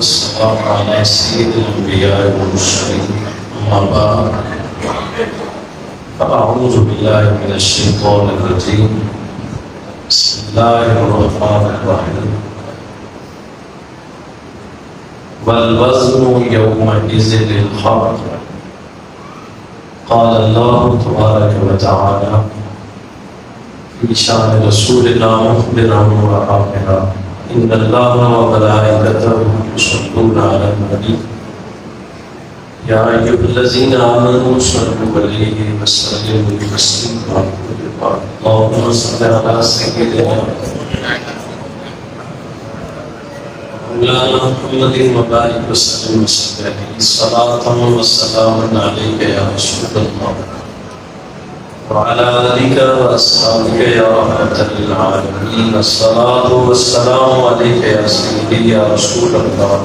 والسلام على سيد الأنبياء والمرسلين أما بعد فأعوذ بالله من الشيطان الرجيم بسم الله الرحمن الرحيم والوزن يومئذ الحق قال الله تبارك وتعالى في شان رسولنا مخبرا وآخرا إن الله وملائكته يصلون على النبي يا أيها الذين آمنوا صلوا عليه وسلموا تسليما اللهم صل على سيدنا مولانا محمد وبارك وسلم عليه صلاة وسلام عليك يا رسول الله وعلى آلك وأصحابك يا رحمة للعالمين الصلاة والسلام عليك يا سيدي يا رسول الله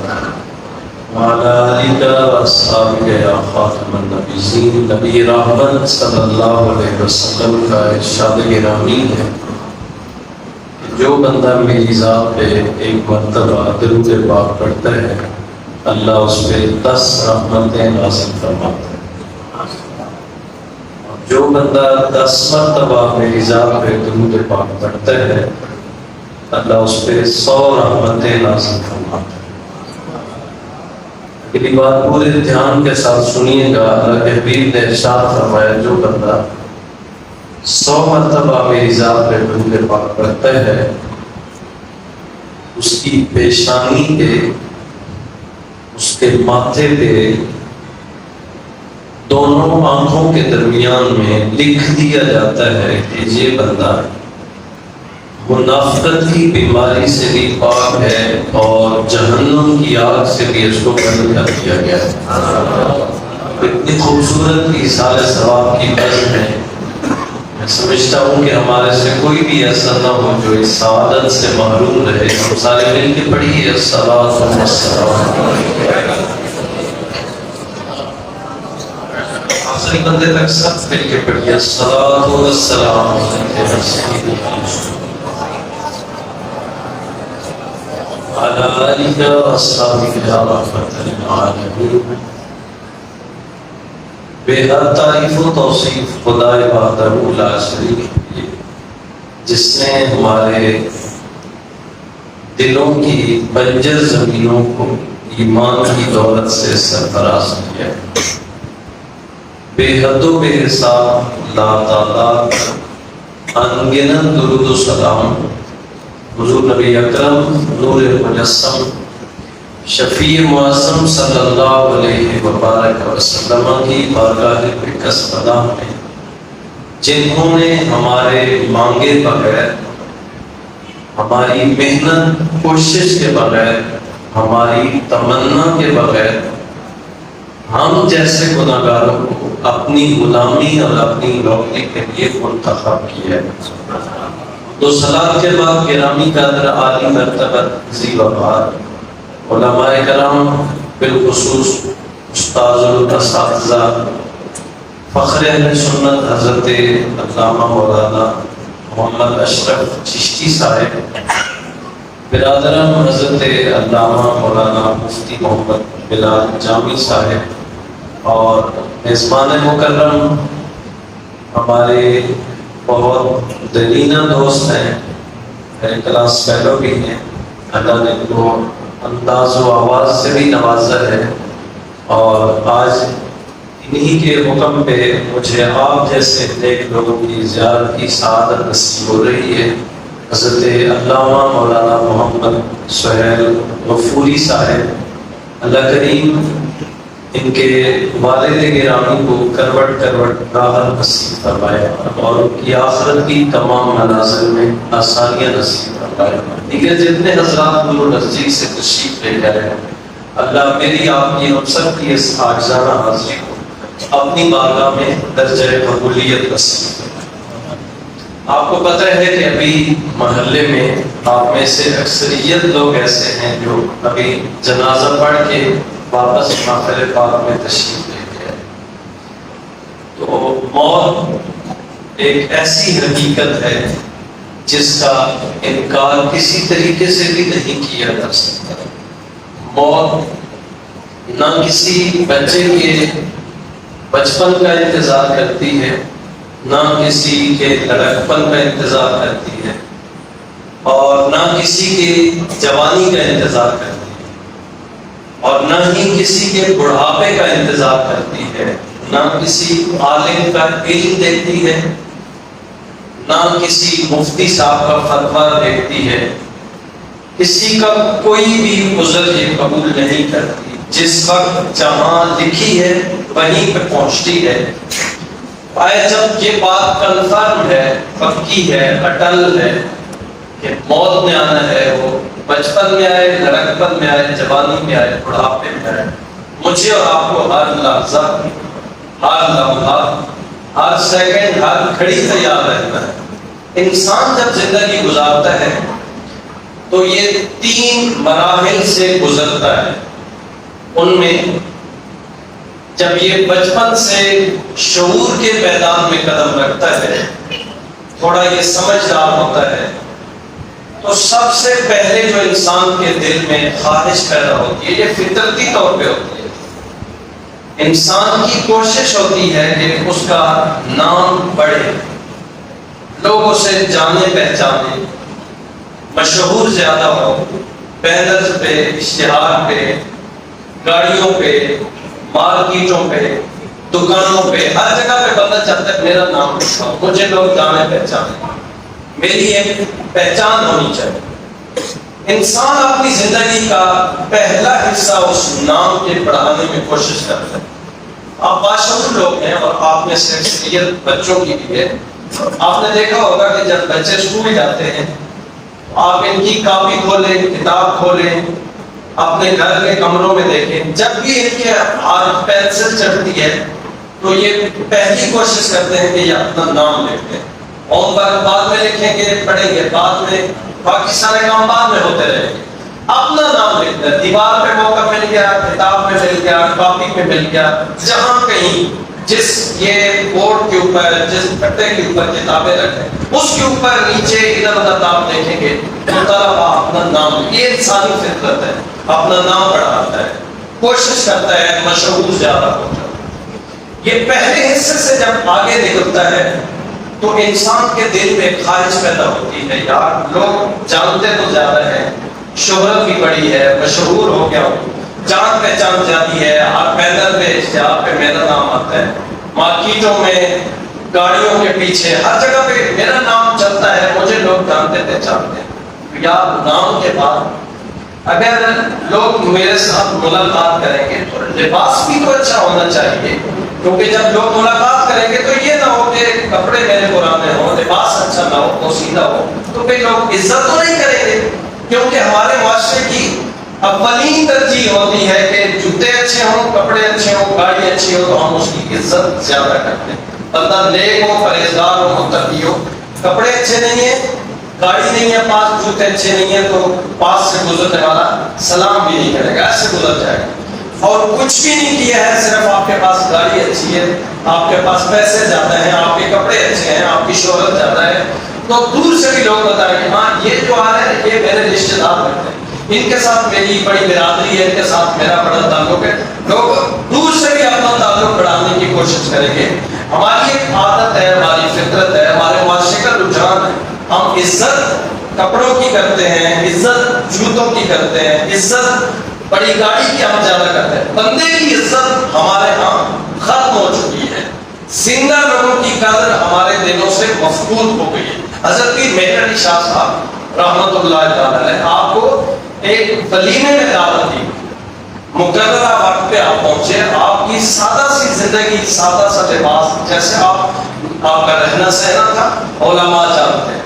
وعلى آلك وأصحابك يا خاتم النبيين نبی رحمت صلی اللہ علیہ وسلم کا ارشاد گرامی ہے کہ جو بندہ میری ذات پہ ایک مرتبہ درود پاک پڑھتا ہے اللہ اس پہ 10 رحمتیں نازل فرماتا ہے. جو بندہ 10 مرتبہ میری ذات پہ درود پاک پڑھتا ہے اللہ اس پہ 100 رحمتیں نازل فرماتا ہے. اگلی بات پورے دھیان کے ساتھ سنیے گا. اللہ کے حبیب نے ارشاد فرمایا جو بندہ 100 مرتبہ میری ذات پہ درود پاک پڑھتا ہے اس کی پیشانی پہ اس کے ماتھے پہ دونوں آنکھوں کے درمیان میں لکھ دیا جاتا ہے کہ یہ بندہ منافقت کی بیماری سے بھی پاک ہے اور جہنم کی آگ سے بھی اس کو بند کر دیا گیا ہے. اتنی خوبصورت ایصال ثواب کی بزم ہے. میں سمجھتا ہوں کہ ہمارے سے کوئی بھی ایسا نہ ہو جو اس سعادت سے محروم رہے. ہم سارے مل کے پڑھیے الصلاۃ والسلام. آخری بندے تک سب مل کے پڑھیے الصلاۃ والسلام على آلك وأصحابك يا رحمة للعالمين. بے حد تعریف و توصیف خدا وحدہ لا شریک ہے جس نے ہمارے دلوں کی بنجر زمینوں کو ایمان کی دولت سے سرفراز کیا ہے. بے حد و بے حساب لا تعداد انگنت درود و سلام حضور نبی اکرم نور مجسم شفیع معظم صلی اللہ علیہ وبارک وسلم کی بارگاہ بکس پناہ میں جنہوں نے ہمارے مانگے بغیر ہماری محنت کوشش کے بغیر ہماری تمنا کے بغیر ہم جیسے گناہگاروں کو اپنی غلامی اور اپنی روٹی کے لیے منتخب کیا ہے. تو صلاۃ کے بعد گرامی قدر عالی مرتبہ ذی وقار علماء کرام بالخصوص استاذ الاساتذہ فخر اہل سنت حضرت علامہ مولانا محمد اشرف چشتی صاحب برادران حضرت علامہ مولانا مفتی محمد بلال جامی صاحب اور میزبان مکرم ہمارے بہت دلینہ دوست ہیں میرے کلاس فیلو بھی ہیں. اللہ نے ان کو انداز و آواز سے بھی نوازا ہے اور آج انہی کے حکم پہ مجھے آپ جیسے نیک لوگوں کی زیارت کی سعادت نصیب ہو رہی ہے. حضرت علامہ مولانا محمد سہیل غفوری صاحب اللہ کریم ان کے والد گرامی کو کروٹ کروٹ راحت نصیب فرمائے اور ان کی آخرت کی تمام منازل میں آسانیاں نصیب فرمائے. دیگر جتنے حضرات نور نزدیک سے تشریف لے گئے ہیں اللہ میری آپ کی ہم سب کی اس عاجزانہ حاضری کو اپنی بارگاہ میں درجہ قبولیت نصیب کرے. آپ کو پتہ ہے کہ ابھی محلے میں آپ میں سے اکثریت لوگ ایسے ہیں جو ابھی جنازہ پڑھ کے واپس محفل پاک میں تشریف لے گئے. تو موت ایک ایسی حقیقت ہے جس کا انکار کسی طریقے سے بھی نہیں کیا جا سکتا. موت نہ کسی بچے کے بچپن کا انتظار کرتی ہے، نہ کسی کے لڑکپن کا انتظار کرتی ہے، اور نہ کسی کے جوانی کا انتظار کرتی ہے، اور نہ ہی کسی کے بڑھاپے کا انتظار کرتی ہے، نہ کسی عالم کا علم دیکھتی ہے، نہ کسی مفتی صاحب کا فتویٰ دیکھتی ہے، کسی کا کوئی بھی عذر یہ قبول نہیں کرتی۔ جس وقت جہاں لکھی ہے وہیں پہ پہنچتی ہے۔ آئے جب یہ بات کنفرم ہے، پکی ہے، اٹل ہے کہ موت میں آنا ہے، وہ بچپن میں آئے، لڑکپن میں آئے، جوانی میں آئے، بڑھاپے میں آئے، مجھے اور آپ کو ہر لحظہ، ہر لمحہ، ہر سیکنڈ، ہر گھڑی تیار رہنا ہے۔ انسان جب زندگی گزارتا ہے تو یہ 3 مراحل سے گزرتا ہے۔ ان میں جب یہ بچپن سے شعور کے میدان میں قدم رکھتا ہے، تھوڑا یہ سمجھدار ہوتا ہے، تو سب سے پہلے جو انسان کے دل میں خواہش پیدا ہوتی ہے، یہ فطرتی طور پہ ہوتی ہے، انسان کی کوشش ہوتی ہے کہ اس کا نام بڑھے، لوگ اسے جانے پہچانے، مشہور زیادہ ہو، بینرز پہ، اشتہار پہ، گاڑیوں پہ، مارکیٹوں پہ، دکانوں پہ، ہر جگہ پہ بندہ چاہتا ہے میرا نام لکھا ہو، مجھے لوگ جانے پہچانے، میری ایک پہچان ہونی چاہیے۔ انسان اپنی زندگی کا پہلا حصہ اس نام کے بڑھانے میں کوشش کرتا ہے۔ آپ باشعور لوگ ہیں، اور آپ میں سے اکثریت بچوں کی بھی ہے۔ آپ نے دیکھا ہوگا کہ جب بچے اسکول جاتے ہیں، آپ ان کی کاپی کھولیں، کتاب کھولیں، اپنے گھر کے کمروں میں دیکھیں، جب بھی ان کے ہاتھ پینسل چڑھتی ہے تو یہ پہلی کوشش کرتے ہیں کہ یہ اپنا نام لکھ دیں۔ ہوم ورک بعد میں لکھیں گے، پڑھیں گے بعد میں، باقی سارے کام بعد میں ہوتے رہیں گے، اپنا نام لکھ دیں۔ دیوار پہ موقع مل گیا، کتاب میں مل گیا، کاپی میں مل گیا، جہاں کہیں جس یہ بورڈ کے اوپر، جس پٹے کے اوپر کتابیں رکھیں، اس کے اوپر نیچے ادھر ادھر آپ دیکھیں گے تو طلبا اپنا نام، یہ انسانی فطرت ہے، اپنا نام بڑھاتا ہے، کوشش کرتا ہے مشہور زیادہ ہو جائے۔ یہ پہلے حصے سے جب آگے نکلتا ہے تو انسان کے دل میں خواہش پیدا ہوتی ہے، یار لوگ جانتے تو زیادہ ہیں، شہرت بھی بڑی ہے، مشہور ہو گیا ہوں، جان پہچان جاتی ہے، ہر بینر پہ، اشتہار پہ میرا نام آتا ہے، مارکیٹوں میں، گاڑیوں کے پیچھے، ہر جگہ پہ میرا نام چلتا ہے، مجھے لوگ جانتے پہچانتے ہیں۔ یار نام کے بعد اگر لوگ میرے ساتھ ملاقات کریں گے تو لباس بھی تو اچھا ہونا چاہیے، کیونکہ جب لوگ ملاقات کریں گے تو یہ نہ ہو کہ کپڑے میرے پرانے ہوں، لباس اچھا نہ ہو، پوسیدہ ہو، تو پھر لوگ عزت تو نہیں کریں گے، کیونکہ ہمارے معاشرے کی اولین ترجیح ہوتی ہے کہ جوتے اچھے ہوں، کپڑے اچھے ہوں، گاڑی اچھی ہو تو ہم اس کی عزت زیادہ کرتے ہیں۔ بندہ نیک ہو، پرہیزگار ہو، متقی ہو، کپڑے اچھے نہیں ہیں، گاڑی نہیں ہے پاس، جوتے اچھے نہیں ہیں، تو پاس سے گزرنے والا سلام بھی نہیں کرے گا، ایسے گزر جائے گا۔ اور کچھ بھی نہیں کیا ہے، صرف آپ کے پاس گاڑی اچھی ہے، آپ کے پاس پیسے زیادہ ہیں، آپ کے کپڑے اچھے ہیں، آپ کی شہرت زیادہ ہے، تو دور سے بھی لوگ بتائیں کہ ہاں یہ جو آ رہے ہیں یہ میرے رشتے دار لگتے ہیں، ان کے ساتھ میری بڑی برادری ہے، ان کے ساتھ میرا بڑا تعلق ہے، لوگ دور سے بھی اپنا تعلق بڑھانے کی کوشش کریں گے۔ ہماری ایک عادت ہے، ہماری فطرت ہے، ہمارے معاشرے کا رجحان ہے، ہم عزت کپڑوں کی کرتے ہیں، عزت جوتوں کی کرتے ہیں، عزت بڑی گاڑی کی ہم زیادہ کرتے ہیں۔ بندے کی عزت ہمارے ہاں ختم ہو چکی ہے، زندہ لوگوں کی قدر ہمارے دلوں سے مفقود ہو گئی ہے۔ حضرت پیر مہر علی شاہ صاحب رحمۃ اللہ تعالی آپ کو ایک ولیمے میں دعوت دی، مقررہ وقت پہ آپ پہنچے، آپ کی سادہ سی زندگی، سادہ سا لباس، جیسے آپ کا رہنا سہنا تھا، علماء جانتے ہیں۔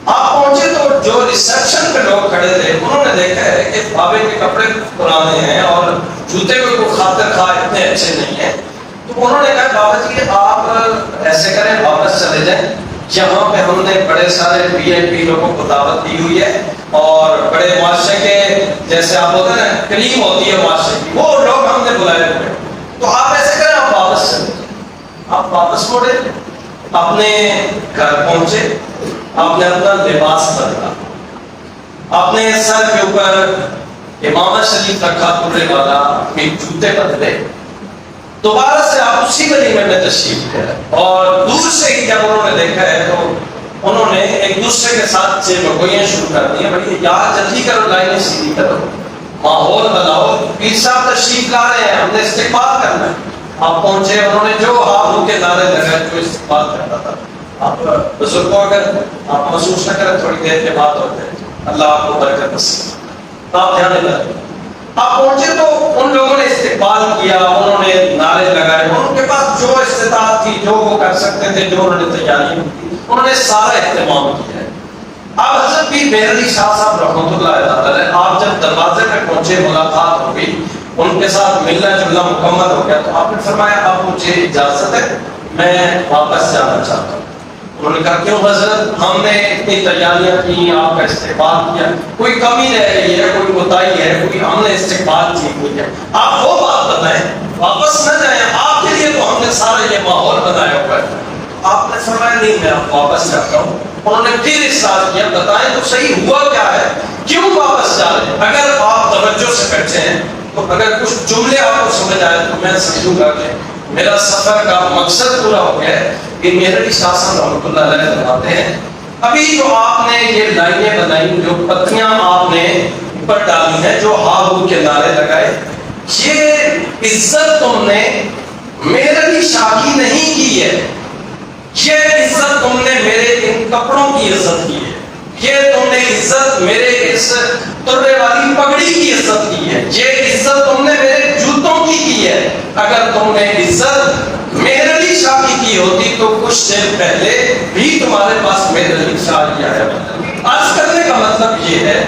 آپ پہنچے تو جو ریسپشن پہ لوگ کھڑے تھے انہوں نے دیکھا ہے کہ بابے کے کپڑے پرانے ہیں اور جوتے کو خاطر خواہ اتنے اچھے نہیں ہیں، تو انہوں نے کہا بابا جی آپ ایسے کریں واپس چلے جائیں، یہاں پہ ہم نے بڑے سارے وی آئی پی لوگوں کو دعوت دی ہوئی ہے، اور بڑے معاشرے کے جیسے آپ ہوتے ہیں نا کریم ہوتی ہے معاشرے کی، وہ لوگ ہم نے بلائے ہوئے، تو آپ ایسے کریں آپ واپس چلے جائیں۔ آپ واپس موڑے، اپنے گھر پہنچے، آپ نے اپنا لباس بدلا، اپنے سر کے اوپر امامہ شریف رکھا ترے والا، اپنے جوتے بدلے، دوبارہ سے آپ اسی ولیمے میں تشریف لے آئے، اور دور سے ہی جب انہوں نے دیکھا ہے تو انہوں نے ایک دوسرے کے ساتھ سے گوئیاں شروع کر دی ہیں، بھائی یار جلدی کرو، لائنیں سیدھی کرو، ماحول بناؤ، پیر صاحب تشریف لا رہے ہیں، ہم نے استقبال کرنا ہے۔ آپ پہنچے، انہوں نے جو ہاتھوں کے نعرے لگائے، جو استقبال کرتا تھا، آپ بزرگوں اگر آپ محسوس نہ کریں تھوڑی دیر کے بعد ہوتے ہیں، اللہ آپ کو برکت نصیب، آپ دھیان دیں۔ آپ پہنچے تو ان لوگوں نے استقبال کیا، انہوں نے نعرے لگائے، ان کے پاس جو استطاعت تھی، جو وہ کر سکتے تھے، جو انہوں نے تیاری کی، انہوں نے سارا اہتمام کیا ہے۔ اب حضرت پیر مہر علی شاہ صاحب رحمۃ اللہ علیہ، آپ جب دروازے میں پہنچے، ملاقات ہو گئی، ان کے ساتھ ملنا جلنا مکمل ہو گیا، تو آپ نے فرمایا اب مجھے اجازت ہے، میں واپس جانا چاہتا ہوں۔ انہوں نے کہا کیوں حضرت، ہم نے اتنی تیاریاں کی، آپ کا استقبال کیا، کوئی کمی رہ گئی ہے، کوئی کوتاہی ہے، کوئی ہم نے استقبال ٹھیک ہو گیا، آپ وہ بات بتائیں، واپس نہ جائیں، آپ کے لیے تو ہم نے سارا یہ ماحول بنایا ہوا ہے۔ آپ نے فرمایا نہیں، میں واپس جاتا ہوں۔ انہوں نے پھر اصرار کیا، بتائیں تو صحیح ہوا کیا ہے، کیوں واپس جا رہے ہیں؟ اگر آپ توجہ سے بیٹھے ہیں تو اگر کچھ جملے آپ کو سمجھ آئے تو میں سمجھوں گا کہ میرا سفر کا مقصد پورا ہو گیا ہے۔ کہ مہر علی شاہ صاحب رحمۃ اللہ علیہ فرماتے ہیں، ابھی جو آپ نے یہ لائنیں بنائی، جو پتیاں آپ نے اوپر ڈالی ہیں، جو ہا ہو کے نعرے لگائے، یہ عزت تم نے مہر علی شاہ کی نہیں کی ہے، یہ عزت تم نے میرے ان کپڑوں کی عزت کی ہے، یہ تم نے عزت میرے اس ترے والی پگڑی کی عزت کی ہے، یہ عزت تم نے میرے جوتوں کی ہے۔ اگر تم نے عزت مہر علی شاہ کی ہوتی تو کچھ دیر پہلے بھی تمہارے پاس مہر علی شاہ کیا ہے۔ عرض کرنے کا مطلب یہ ہے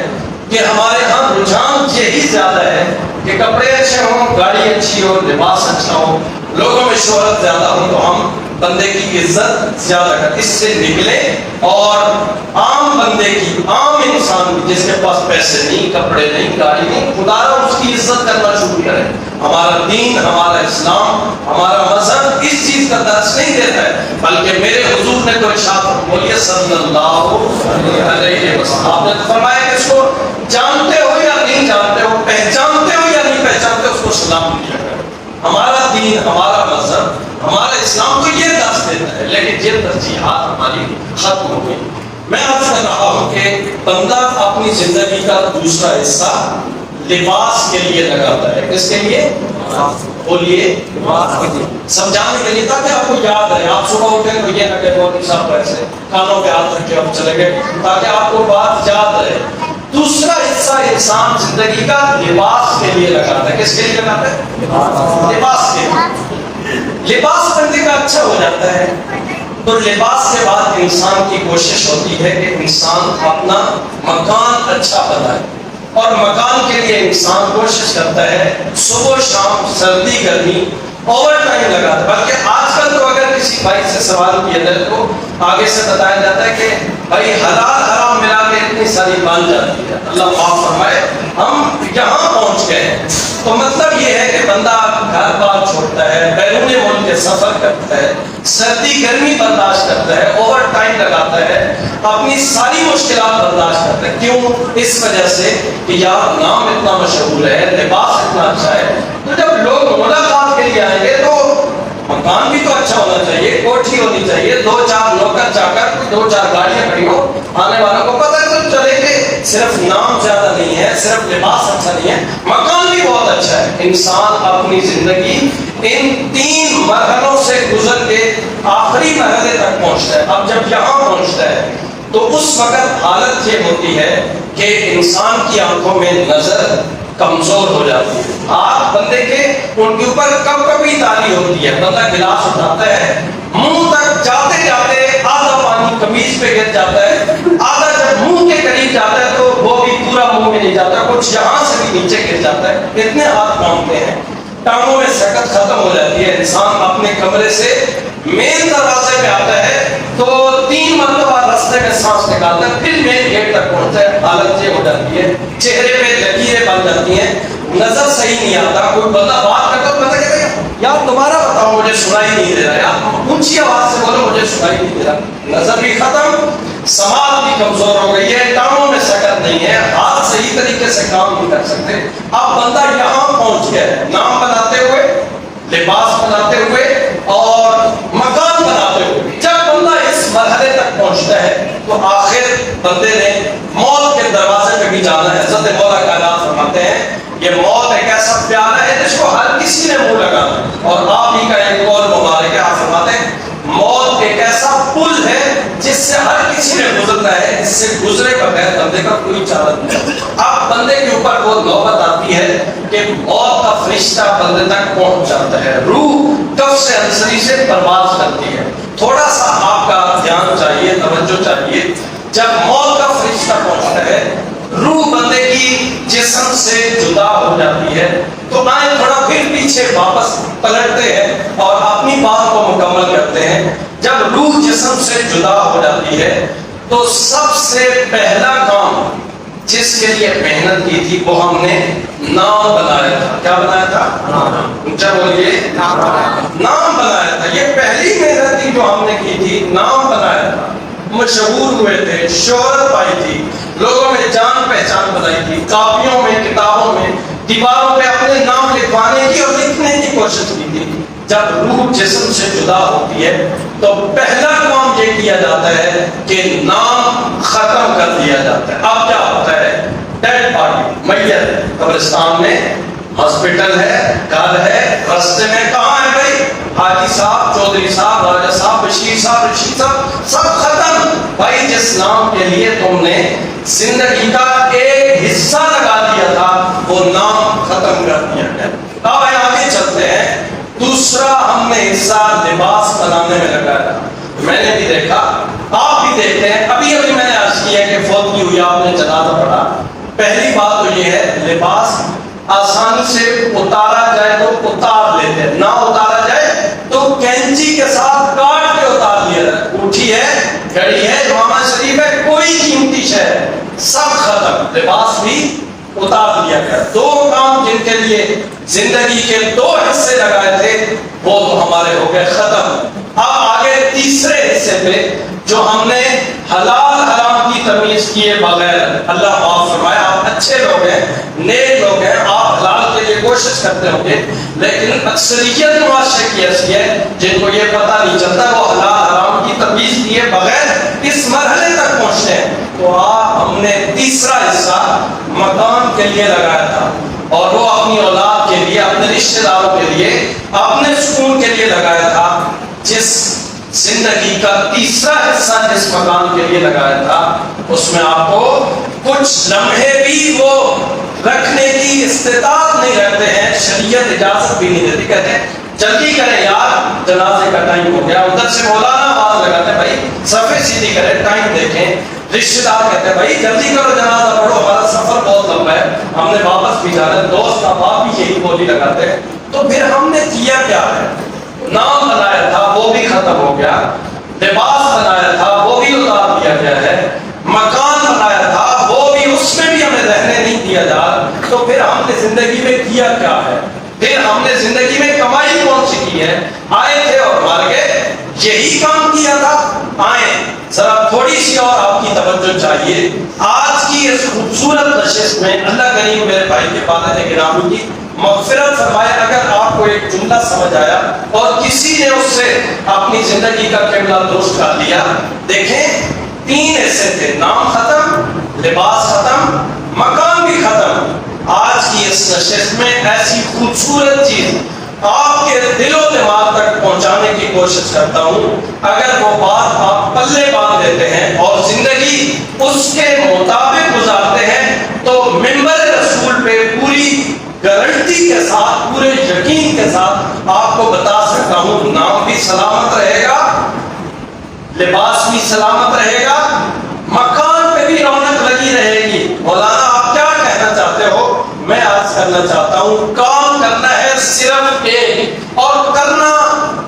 کہ ہمارے ہاں رجحان یہی زیادہ ہے کہ کپڑے اچھے ہوں، گاڑی اچھی ہو، لباس اچھا ہو، لوگوں میں شہرت زیادہ ہو، تو ہم بندے کی عزت زیادہ کر، اس سے نکلے اور عام بندے کی، عام انسان کی جس کے پاس پیسے نہیں، کپڑے نہیں، گاڑی نہیں، خدا را اس کی عزت کرنا شروع کرے۔ ہمارا دین، ہمارا اسلام، ہمارا مذہب اس چیز کا درس نہیں دیتا ہے، بلکہ میرے حضور نے تو ارشاد بولیے صلی اللہ علیہ وسلم، آپ نے فرمایا کہ اس کو جانتے ہو یا نہیں جانتے ہو، پہچانتے ہو یا نہیں پہچانتے، اس کو سلام کیا کرو۔ ہمارا دین، ہمارا مذہب، ہمارا اسلام تو یہ درس دیتا ہے، لیکن یہ ترجیحات ہماری ختم ہو گئی۔ میں عرض کر رہا ہوں کہ بندہ اپنی زندگی کا دوسرا حصہ لباس کے لیے لگاتا ہے، کس کے لیے؟ بولیے، سمجھانے کے لیے، تاکہ آپ کو یاد رہے، آپ صبح اٹھیں تو یہ نہ کہ مولوی صاحب ایسے کانوں پہ ہاتھ رکھ کے آپ چلے گئے، تاکہ آپ کو بات یاد رہے۔ دوسرا حصہ انسان زندگی کا لباس کے لیے لگاتا ہے، کس کے لیے لگاتا ہے؟ لباس کے لیے۔ لباس بندے کا اچھا ہو جاتا ہے تو لباس کے بعد انسان کی کوشش ہوتی ہے کہ انسان اپنا مکان اچھا بنائے، اور مکان کے لیے انسان کوشش کرتا ہے صبح و شام، سردی گرمی، اوور ٹائم لگاتا ہے۔ بلکہ آج کل تو اگر کسی بھائی سے سوال کیا جائے تو آگے سے بتایا جاتا ہے کہ بھائی حلال حرام ملا کے اتنی ساری بن جاتی ہے، اللہ معاف فرمائے، ہم یہاں پہنچ گئے ہیں۔ تو مطلب یہ ہے کہ بندہ گھر بار چھوڑتا ہے، بیرون ملک کے سفر کرتا ہے، سردی گرمی برداشت کرتا ہے، اوور ٹائم لگاتا ہے، اپنی ساری مشکلات برداشت کرتا ہے۔ کیوں؟ اس وجہ سے کہ یار نام اتنا مشہور ہے، لباس اتنا اچھا ہے، تو جب لوگ ملاقات کے لیے آئیں گے تو مکان بھی تو اچھا ہونا چاہیے، کوٹھی ہونی چاہیے، 2-4 نوکر چاکر، 2-4 گاڑیاں کھڑی ہو، آنے والوں کو پتہ تو چلے کہ صرف نام زیادہ نہیں ہے، صرف لباس اچھا نہیں ہے، مکان بھی بہت اچھا ہے۔ انسان اپنی زندگی ان 3 مرحلوں سے گزر کے آخری مرحلے تک پہنچتا ہے۔ اب جب یہاں پہنچتا ہے تو اس وقت حالت یہ ہوتی ہے کہ انسان کی آنکھوں میں نظر کمزور ہو جاتی ہے، ہاتھ بندے کے ان کے اوپر کب کبھی تاری ہوتی ہے، بندہ گلاس اٹھاتا ہے، منہ تک جاتے جاتے آدھا پانی قمیض پہ گر جاتا ہے، آدھا جب منہ کے قریب جاتا ہے تو وہ بھی پورا منہ میں نہیں جاتا، کچھ یہاں سے بھی نیچے گر جاتا ہے، اتنے ہاتھ کامتے ہیں، ٹانگوں میں سکت ختم ہو جاتی ہے۔ انسان اپنے کمرے سے مین دروازے پہ آتا ہے تو 3 مرتبہ راستے میں سانس نکالتا ہے، پھر مین گیٹ تک پہنچتا ہے، حالت یہ ہو جاتی ہے، چہرے پہ لکیریں بن جاتی ہیں، نظر صحیح نہیں آتا، کوئی بندہ بات کرتا تو بندہ کہتا ہے یار دوبارہ بتاؤ، مجھے سنائی نہیں دے رہا، یار اونچی آواز سے بولو، مجھے سنائی نہیں دے رہا، نظر بھی ختم، سماعت بھی کمزور ہو گئی ہے، کاموں میں سکت نہیں ہے، ہاتھ صحیح طریقے سے کام نہیں کر سکتے. اب بندہ یہاں پہنچ گیا ہے، نام بناتے ہوئے، لباس بناتے ہوئے اور مکان بناتے ہوئے. جب بندہ اس مرحلے تک پہنچتا ہے تو آخر بندے نے موت کے دروازے پہ بھی جانا ہے. حضرت مولا کائنات فرماتے ہیں یہ موت ایک ایسا پیالہ ہے جس کو ہر کسی نے منہ لگانا. اور آپ ہی کا ایک اور مبارک ہے، آپ فرماتے ہیں موت ایک ایسا پل ہے جس سے ہر کسی نے گزرنا ہے، جس سے گزرے بغیر بندے کا کوئی چارہ نہیں. اب بندے کے اوپر وہ نوبت آتی ہے کہ موت کا فرشتہ بندے تک پہنچ جاتا ہے، روح کف سے انسری سے پرواز کرتی ہے. تھوڑا سا آپ کا دھیان چاہیے، توجہ چاہیے. جب موت کا فرشتہ پہنچتا ہے، روح بندے کی جسم سے جدا ہو جاتی ہے، تو آئیں تھوڑا پھر پیچھے واپس پلٹتے ہیں اور اپنی بات کو مکمل کرتے ہیں. جب روح جسم سے جدا ہو جاتی ہے تو سب سے پہلا کام جس کے لیے محنت کی تھی وہ ہم نے نام بنایا تھا. کیا بنایا تھا؟ اونچا بولیے. نام بنایا تھا. یہ پہلی محنت تھی جو ہم نے کی تھی، نام بنایا تھا. مشہور ہوئے تھے، شہرت پائی تھی، لوگوں میں جان پہچان بنائی تھی، کاپیوں میں، کتابوں میں، دیواروں پہ اپنے نام لکھوانے کی اور لکھنے کی کوشش کی تھی. جب روح جسم سے جدا ہوتی ہے تو پہلا کام یہ کیا جاتا ہے کہ نام ختم کر دیا جاتا ہے. اب کیا ہوتا ہے؟ ڈیڈ باڈی، میت قبرستان میں، ہاسپٹل ہے، گھر ہے، راستے میں کہاں ہے بھائی؟ حاجی صاحب، چودھری صاحب، راجہ صاحب، بشیر صاحب، رشید صاحب، سب ختم. بھائی جس نام کے لیے تم نے زندگی کا ایک حصہ لگا دیا تھا وہ نام ختم کر دیا گیا. اب آگے چلتے ہیں. دوسرا ہم نے حصہ لباس بنانے میں لگایا. میں نے بھی دیکھا، آپ بھی دیکھتے ہیں. ابھی ابھی میں نے عرض کیا کہ فوت کی ہوئی آپ نے جنازہ پڑھا. پہلی بات تو یہ ہے لباس آسانی سے اتارا جائے تو اتار لیتے ہیں، نہ اتارا جائے تو کینچی کے ساتھ کاٹ کے اتار لیا جائے. اٹھی ہے، گھڑی ہے، جامع شریف ہے، کوئی قیمتی شے سب ختم. لباس بھی اتار دیا گیا. دو کام جن کے لیے زندگی کے دو حصے لگائے تھے وہ تو ہمارے ہو گئے ختم. اب آگے تیسرے حصے پہ جو ہم نے حلال حرام کی تمیز کیے بغیر، اللہ معاف فرمائے آپ اچھے لوگ ہیں، نیک لوگ ہیں، آپ حلال کے لیے کوشش کرتے ہوں گے، لیکن اکثریت معاشرے کی ایسی ہے جن کو یہ پتہ نہیں چلتا وہ حلال حرام کی تمیز کیے بغیر اس مرحلے تک پہنچتے ہیں. تو ہم نے تیسرا حصہ مکان کے لیے لگایا تھا اور وہ اپنی اولاد کے لیے، اپنے رشتہ داروں کے لیے، اپنے سکون کے لیے لگایا تھا. جس زندگی کا تیسرا حصہ جس مکان کے لیے لگایا تھا اس میں آپ کو کچھ لمحے بھی وہ رکھنے کی استطاعت نہیں رکھتے ہیں، شریعت اجازت بھی نہیں دیتی. کہتے ہیں جلدی کریں یار، جنازے کا ٹائم ہو گیا. ادھر سے مولانا آواز لگاتے ہیں بھائی صفحے سیدھی کریں، ٹائم دیکھیں. رشتہ دار کہتے ہیں بھائی جلدی کرو، جنازہ پڑھو، ہمارا سفر بہت لمبا ہے، ہم نے واپس بھی جانا ہے. دوست احباب بھی یہی بولی لگاتے ہیں. تو پھر ہم نے کیا کیا ہے؟ نام بنایا تھا وہ بھی ختم ہو گیا، لباس بنایا تھا وہ بھی اتار دیا گیا ہے، مکان بنایا تھا وہ بھی، اس میں بھی ہمیں رہنے نہیں دیا جا. تو پھر ہم نے زندگی میں کیا کیا ہے؟ پھر ہم نے زندگی میں کمائی کون سی کی ہے؟ آئے تھے اور مر گئے، یہی کام کیا تھا. آئیں ذرا تھوڑی سی اور آپ کی توجہ چاہیے. آج کی اس خوبصورت نشست میں اللہ کریم میرے بھائی کے والد گرامی کی مغفرت فرمائے. اگر آپ کو ایک جملہ سمجھ آیا اور کسی نے اس سے اپنی زندگی کا قبلہ درست کر لیا، دیکھیں تین حصے تھے، نام ختم، لباس ختم، مکان بھی ختم. آج کی اس نشست میں ایسی خوبصورت چیز آپ کے دل و دماغ تک پہنچانے کی کوشش کرتا ہوں. اگر وہ بات آپ پلے باندھ دیتے ہیں اور زندگی اس کے مطابق گزارتے ہیں تو ممبر رسول پہ پوری گارنٹی کے ساتھ، پورے یقین کے ساتھ آپ کو بتا سکتا ہوں نام بھی سلامت رہے گا، لباس بھی سلامت رہے گا، مکان پہ بھی رونق لگی رہے گی. مولانا آپ کیا کہنا چاہتے ہو؟ میں عرض کرنا چاہتا ہوں کام کرنا ہے صرف ایک، اور کرنا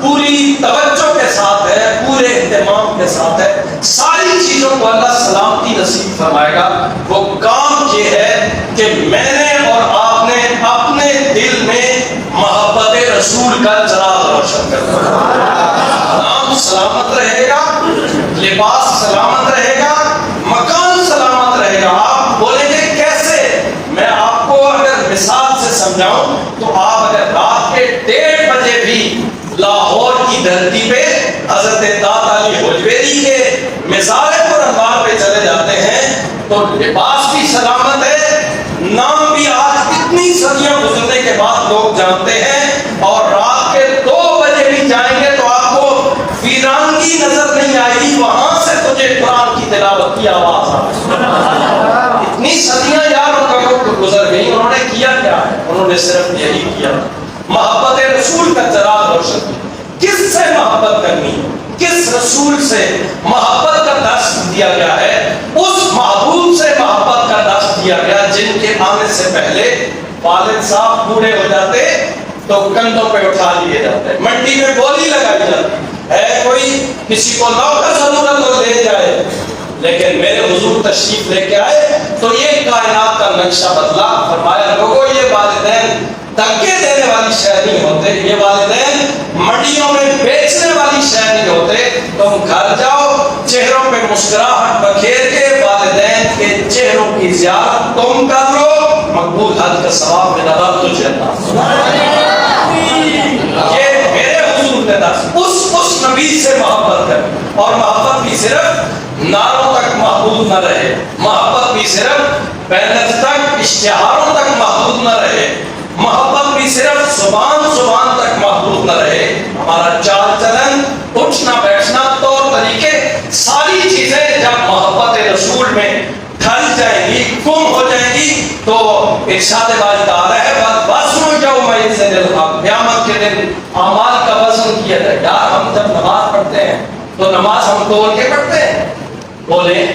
پوری توجہ کے ساتھ ہے، پورے اہتمام کے ساتھ ہے. ساری چیزوں کو اللہ سلامتی نصیب فرمائے گا. وہ کام یہ ہے کہ میں نے اور آپ نے اپنے دل میں محبت رسول کا چراغ روشن کرنا. نام سلامت رہے گا، لباس سلامت رہے گا، تو آپ اگر رات کے 1:30 بجے بھی لاہور کی دھرتی پہ حضرت داتا علی حجویری کے مزار پر انوار پہ چلے جاتے ہیں تو لباس بھی سلامت ہے، نام بھی آج کتنی صدیاں گزرنے کے بعد لوگ جانتے ہیں، اور رات کے 2 بجے بھی جائیں گے تو آپ کو ویرانگی نظر نہیں آئے گی، وہاں سے تجھے قرآن کی تلاوت کی آواز آئے۔ اتنی صدیاں یار ان کا گزر گئی، انہوں نے کیا کیا ہے؟ انہوں نے صرف یہی کیا، محبت رسول کا چراغ روشن کیا۔ کس سے محبت کرنی ہے، کس رسول سے محبت کا درس دیا گیا ہے؟ اس محبوب سے محبت کا درس دیا گیا جن کے آنے سے پہلے والد صاحب بوڑھے ہو جاتے تو کندھوں پہ اٹھا لیے جاتے، منڈی میں بولی لگائی جاتی ہے، کوئی کسی کو نوکر ضرورت ہو لے جائے، لیکن میرے حضور تشریف لے کے آئے تو یہ کائنات کا نقشہ بدلا۔ فرمایا لوگوں یہ والدین دھکے دینے والی شے نہیں ہوتے، یہ والدین منڈیوں میں بیچنے والی شے نہیں ہوتے، تم گھر جاؤ چہروں پہ مسکراہٹ بکھیر کے والدین کے چہروں کی زیارت تم کر لو، مقبول حج کا ثواب میں لگا تجھے عطا۔ یہ میرے حضور نے اس نبی سے محبت کر، اور محبت بھی صرف ناروں تک محدود نہ رہے، محبت بھی صرف بینر تک اشتہاروں تک محدود نہ رہے، محبت بھی صرف زبان تک محدود نہ رہے، ہمارا چال چلن، اٹھنا بیٹھنا، طور طریقے، ساری چیزیں جب محبت رسول میں ڈھل جائیں گی، گم ہو جائیں گی تو ارشاد باری تعالی ہے وَالْوَزْنُ يَوْمَئِذٍ الْحَقُّ، قیامت کے دن اعمال کا وزن کیا جائے۔ یار ہم جب نماز پڑھتے ہیں تو نماز ہم تول کے پڑھتے ہیں، بولے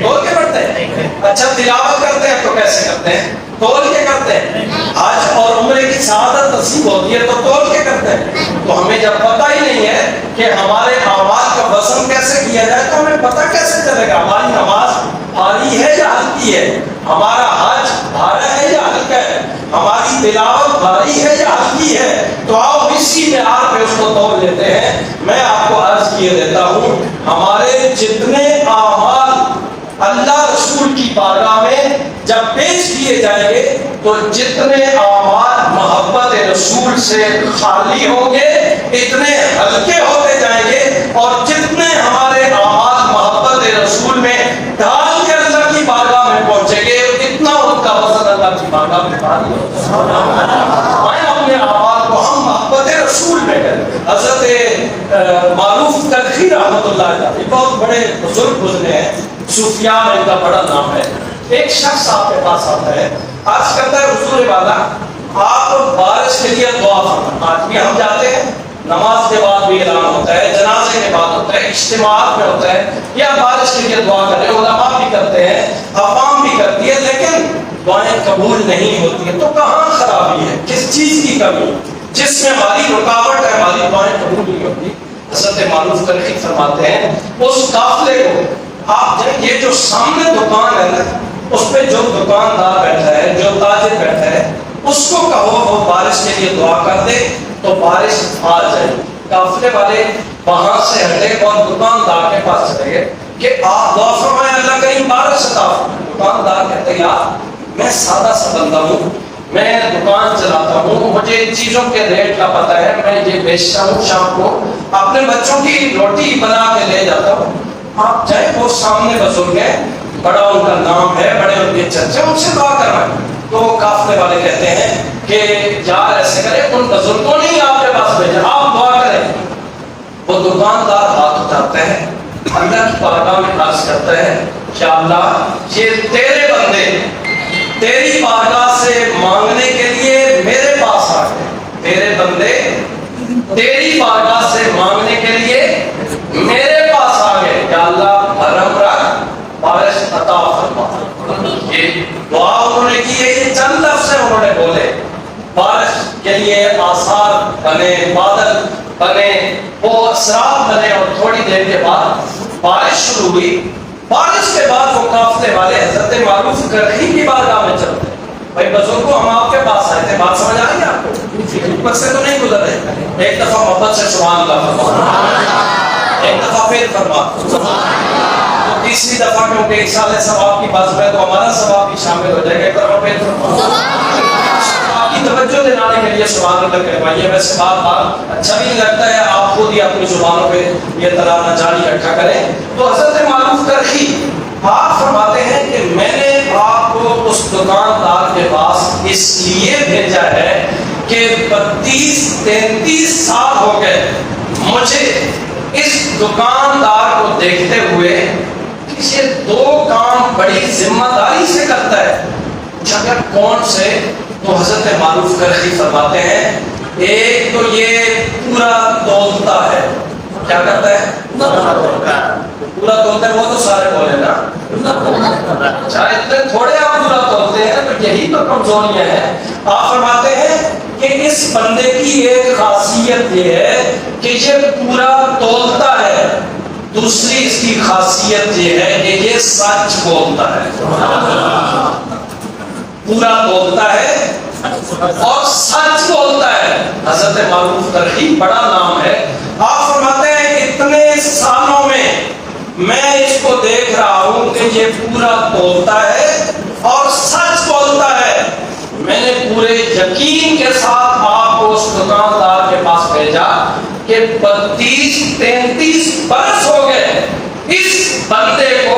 تول کے پڑھتے ہیں، اچھا تلاوت کرتے ہیں تو کیسے کرتے ہیں؟ تول کے کرتے ہیں۔ حج اور عمرے کی سعادت نصیب ہوتی ہے تو تول کے کرتے ہیں۔ تو ہمیں جب پتہ ہی نہیں ہے کہ ہمارے اعمال کا وزن کیسے کیا جائے تو ہمیں پتہ کیسے چلے گا ہماری نماز بھاری ہے یا ہلکی ہے، ہمارا حج بھارا ہے یا ہلکا ہے، ہماری تلاوت بھاری ہے یا ہلکی ہے؟ تو آؤ اسی معیار پہ اس کو تول لیتے ہیں۔ میں آپ کو عرض کیے دیتا ہوں، ہمارے جتنے اعمال اللہ رسول کی بارگاہ میں جب پیش کیے جائیں گے تو جتنے اعمال محبت رسول سے خالی ہوں گے اتنے ہلکے ہوتے جائیں گے، اور جتنے ہمارے اعمال محبت رسول میں ڈال کے اللہ کی بارگاہ میں پہنچیں گے اتنا ان کا وزن اللہ کی بارگاہ میں بھاری ہوگا۔ میں اپنے اعمال کو ہم محبت رسول میں کریں۔ حضرت معروف کرخی رحمۃ اللہ علیہ بہت بڑے بزرگ گزرے ہیں، صوفیاء میں ان کا بڑا نام ہے۔ ایک شخص آپ کے پاس آتا ہے، عرض کرتا ہے حضور والا آپ بارش کے لیے دعا فرمائیں۔ آج بھی ہم جاتے ہیں، نماز کے بعد بھی اعلان ہوتا ہے، جنازے کے بعد ہوتا ہے، اجتماعات میں ہوتا ہے، یا بارش کے لیے دعا کریں، علماء بھی کرتے ہیں، عوام بھی کرتی ہے، لیکن دعائیں قبول نہیں ہوتی ہیں۔ تو کہاں خرابی ہے، کس چیز کی کمی ہے جس میں ہماری رکاوٹ ہے، ہماری دعائیں قبول نہیں ہوتی؟ حضرت معروف کرخی فرماتے ہیں اس قافلے کو آپ یہ جو سامنے دکان ہے نا اس پہ جو دکاندار بیٹھا ہے، جو تاجر بیٹھا ہے، اس کو کہو وہ بارش کے لیے دعا کر دے تو بارش آ جائے۔ قافلے والے وہاں سے ہٹے اور دکاندار کے پاس چلے گئے کہ آپ دعا فرمائیں اللہ کریم بارش عطا فرمائے۔ دکاندار کہتے یار میں سادہ سا بندہ ہوں، میں دکان چلاتا ہوں، مجھے ان چیزوں کے ریٹ کا پتہ ہے، میں یہ بیچتا ہوں، شام کو اپنے بچوں کی روٹی بنا کے لے جاتا ہوں، آپ جائیں وہ سامنے بزرگ ہیں، بڑا ان کا نام ہے، بڑے ان کے چرچے، ان سے دعا کروائیں۔ تو قافلے والے کہتے ہیں کہ یار ایسے کریں ان بزرگوں نے ہی آپ کے پاس بھیجا، آپ دعا کریں۔ وہ دکاندار ہاتھ اٹھاتا ہے، اللہ کی بارگاہ میں عرض کرتا ہے کہ اللہ یہ تیرے بندے تیری بارگاہ سے مانگنے کے لیے میرے پاس آ گئے، تیرے بندے تیری بارگاہ سے مانگنے کے لیے میرے پاس آ گئے، یا اللہ بھرم رکھ، بارش عطا فرما۔ یہ دعا انہوں نے کی ہے، یہ چند لفظ انہوں نے بولے، بارش کے لیے آثار بنے، بادل بنے، وہ اسراب بنے، اور تھوڑی دیر کے بعد بارش شروع ہوئی۔ بارش کے بعد وہ قافلے والے حضرت معروف کرخی کی بارگاہ میں چلتے ہیں، بھائی بزرگوں ہم آپ کے پاس آئے تھے، بات سمجھ آ رہی ہے آپ کو؟ اوپر سے تو نہیں گزر رہے، ایک دفعہ محبت سے سبحان اللہ فرما، ایک دفعہ پھر فرما، تو تیسری دفعہ کیونکہ ایصال ثواب کی بات ہے تو ہمارا ثواب بھی شامل ہو جائے گا، ایک دفعہ پھر فرما۔ توجہ دلانے کے لیے سبحان اللہ کہوائیے. ویسے بات اچھا بھی نہیں لگتا ہے، آپ خود ہی اپنی زبانوں پہ یہ ترانہ جاری رکھا کریں. تو حضرت معروف کرخی آپ فرماتے ہیں کہ میں نے آپ کو اس دکاندار کے پاس اس لیے بھیجا ہے کہ 32-33 سال ہو گئے مجھے اس دکاندار کو دیکھتے ہوئے کہ یہ دو کام بڑی ذمہ داری سے کرتا ہے. اگر کون سے؟ تو حضرت معروف کرخی فرماتے ہیں ایک تو یہ پورا تولتا ہے. کیا کرتا ہے؟ پورا تولتا ہے. وہ تو سارے بولے نا، چاہے اتنے تھوڑے آپ پورا تولتے ہیں تو یہی تو کمزوریاں ہیں. آپ فرماتے ہیں کہ اس بندے کی ایک خاصیت یہ ہے کہ یہ پورا تولتا ہے. دوسری اس کی خاصیت یہ ہے کہ یہ سچ بولتا ہے. پورا بولتا ہے اور سچ بولتا ہے. حضرت معروف کرخی بڑا نام ہے. آپ فرماتے ہیں اتنے سالوں میں اس کو دیکھ رہا ہوں کہ یہ پورا بولتا ہے اور سچ بولتا ہے. میں نے پورے یقین کے ساتھ آپ کو اس دکاندار کے پاس بھیجا کہ 32-33 برس ہو گئے اس بندے کو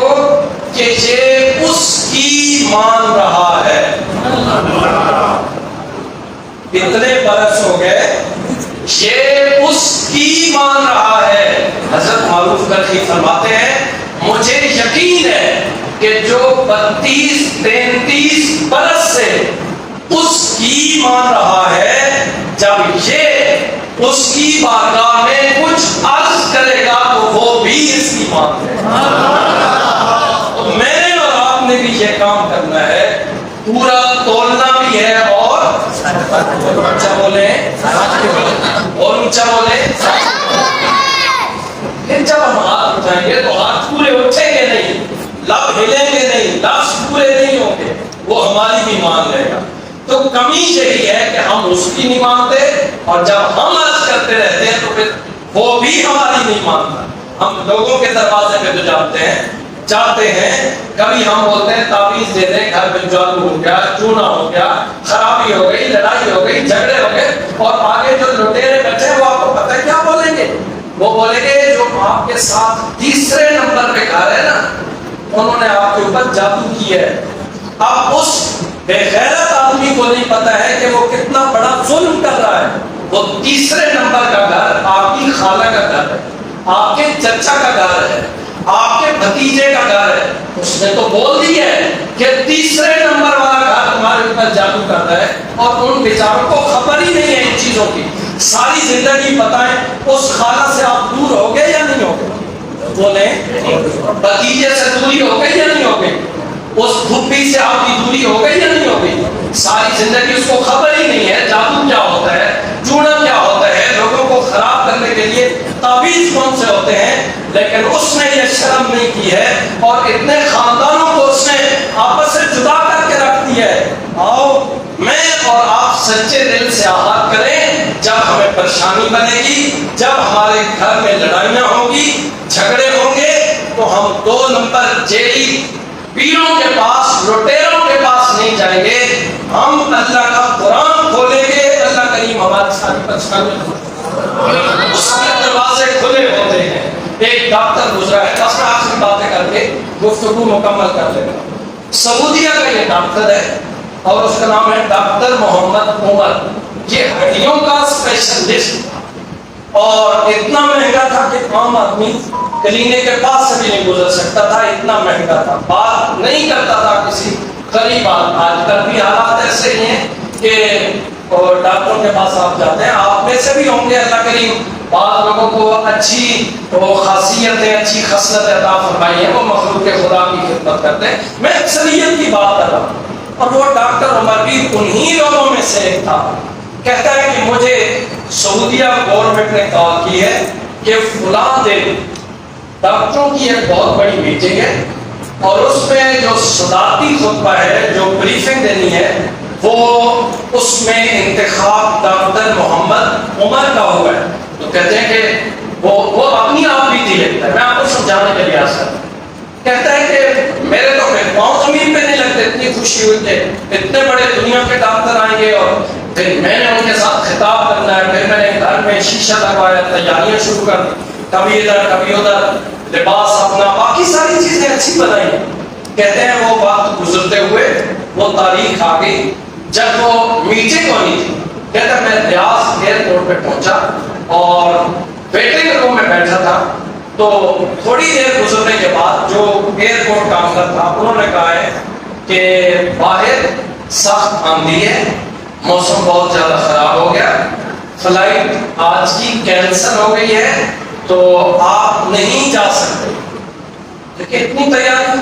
کہ یہ اس کی مان رہا ہے. اتنے برس ہو گئے یہ اس کی مان رہا ہے. حضرت معروف کرخی فرماتے ہیں مجھے یقین ہے کہ جو 32-33 برس سے اس کی مان رہا ہے، جب یہ اس کی بارگاہ میں کچھ عرض کرے گا تو وہ بھی اس کی مان ہے. تو میں نے اور آپ نے بھی یہ کام کرنا ہے، پورا تولنا بھی ہے اور اونچا بولے اور اونچا بولے. پھر جب ہم ہاتھ اٹھائیں گے تو ہاتھ پورے اٹھیں گے نہیں، لب ہلیں گے نہیں، لفظ پورے نہیں ہوں گے، وہ ہماری بھی مان لے گا. تو کمی یہی ہے کہ ہم اس کی نہیں مانتے اور جب ہم عرض کرتے رہتے ہیں تو پھر وہ بھی ہماری نہیں مانتا. ہم لوگوں کے دروازے پہ تو جاتے ہیں کبھی ہم بولتے ہیں تعویذ دے دیں، گھر میں جادو ہو گیا، چونا ہو گیا، خرابی ہو گئی، لڑائی ہو گئی، جھگڑے ہو گئے، اور آگے جو لٹیرے بیٹھے وہ آپ کو پتہ ہے کیا بولیں گے؟ وہ بولیں گے جو آپ کے ساتھ تیسرے نمبر پہ گھر ہے نا، انہوں نے آپ کے اوپر جادو کیا ہے. اب اس بے غیرت آدمی کو نہیں پتا ہے کہ وہ کتنا بڑا ظلم کر رہا ہے. وہ تیسرے نمبر کا گھر آپ کی خالہ کا گھر ہے، آپ کے چچا کا گھر ہے، آپ کے بھتیجے کا گھر ہے. اس نے تو بول دیا ہے کہ تیسرے نمبر والا گھر تمہارے اوپر جادو کرتا ہے، اور ان بیچاروں کو خبر ہی نہیں ہے ان چیزوں کی. ساری زندگی بتائیں اس خالہ سے آپ دور ہو گئے یا نہیں ہو گئے؟ بولیں. بھتیجے سے دوری ہو گئی یا نہیں ہو گئی؟ اس پھپھی سے آپ کی دوری ہو گئی یا نہیں ہو گئی؟ ساری زندگی اس کو خبر ہی نہیں ہے جادو کیا ہوتا ہے، چونا کیا ہوتا ہے، لوگوں کو خراب کرنے کے لیے تعویذ کون سے ہوتے ہیں. لیکن اس نے یہ شرم نہیں کی ہے اور اتنے خاندانوں کو اس نے آپس سے جدا کر کے رکھ دیا ہے. آؤ میں اور آپ سچے دل سے آہات کریں. جب ہمیں پریشانی بنے گی، جب ہمارے گھر میں لڑائیاں ہوں گی، جھگڑے ہوں گے، تو ہم 2 نمبر جیلی پیروں کے پاس، لٹیروں کے پاس نہیں جائیں گے. ہم اللہ کا قرآن کھولیں گے. اللہ کریم ہمارے ساتھ اس کے دروازے کھلے ہوتے ہیں. ایک ڈاکٹر گزرا ہے، بس میں آخری باتیں کر کے گفتگو مکمل کر لے گا. سعودیہ کا یہ ڈاکٹر ہے اور اس کا نام ہے ڈاکٹر محمد عمر. یہ ہڈیوں کا اسپیشلسٹ، اور اتنا مہنگا تھا کہ عام آدمی کلینک کے پاس سے بھی نہیں گزر سکتا تھا، اتنا مہنگا تھا. بات نہیں کرتا تھا کسی غریب آدمی. آج کل بھی حالات ایسے ہی ہیں کہ ڈاکٹروں کے پاس آپ جاتے ہیں، آپ میں سے بھی ہوں گے اللہ کریم بعض لوگوں کو اچھی خاصیتیں، اچھی خصلتیں عطا فرمائی ہیں، وہ مخلوق خدا کی خدمت کرتے ہیں. میں اکثریت کی بات کر رہا ہوں. اور وہ ڈاکٹر عمر بھی انہی لوگوں میں سے ایک تھا. کہتا ہے کہ مجھے سعودیہ گورنمنٹ نے کال کی ہے کہ فلاں دن ڈاکٹروں کی ایک بہت بڑی میٹنگ ہے اور اس میں جو صدارتی خطبہ ہے، جو بریفنگ دینی ہے، وہ اس میں انتخاب ڈاکٹر محمد عمر کا ہوا ہے. تو کہتے ہیں کہ وہ اپنی آپ بھی لکھتا ہے. میں آپ کو سمجھانے کے لیے آسا کہتا ہے کہ میرے تو پاؤں زمین پہ نہیں لگتے، اتنی خوشی ہوئی کہ اتنے بڑے دنیا کے ڈاکٹر آئیں گے اور پھر میں نے ان کے ساتھ خطاب کرنا ہے، پھر میں نے گھر میں شیشہ لگوایا، تیاریاں شروع کر دی، کبھی ادھر کبھی ادھر، لباس اپنا، باقی ساری چیزیں اچھی بنائی. کہتے ہیں وہ وقت گزرتے ہوئے وہ تاریخ آ گئی جب وہ میٹنگ ہونی تھی. کہتے ہیں میں ریاض ایئرپورٹ پہ پہنچا اور ویٹنگ روم میں بیٹھا تھا. تو تھوڑی دیر گزرنے کے بعد جو ایئرپورٹ کا افسر تھا انہوں نے کہا ہے کہ باہر سخت آندھی ہے، موسم بہت زیادہ خراب ہو گیا، فلائٹ آج کی کینسل ہو گئی ہے تو آپ نہیں جا سکتے. دیکھیں اتنی تیاری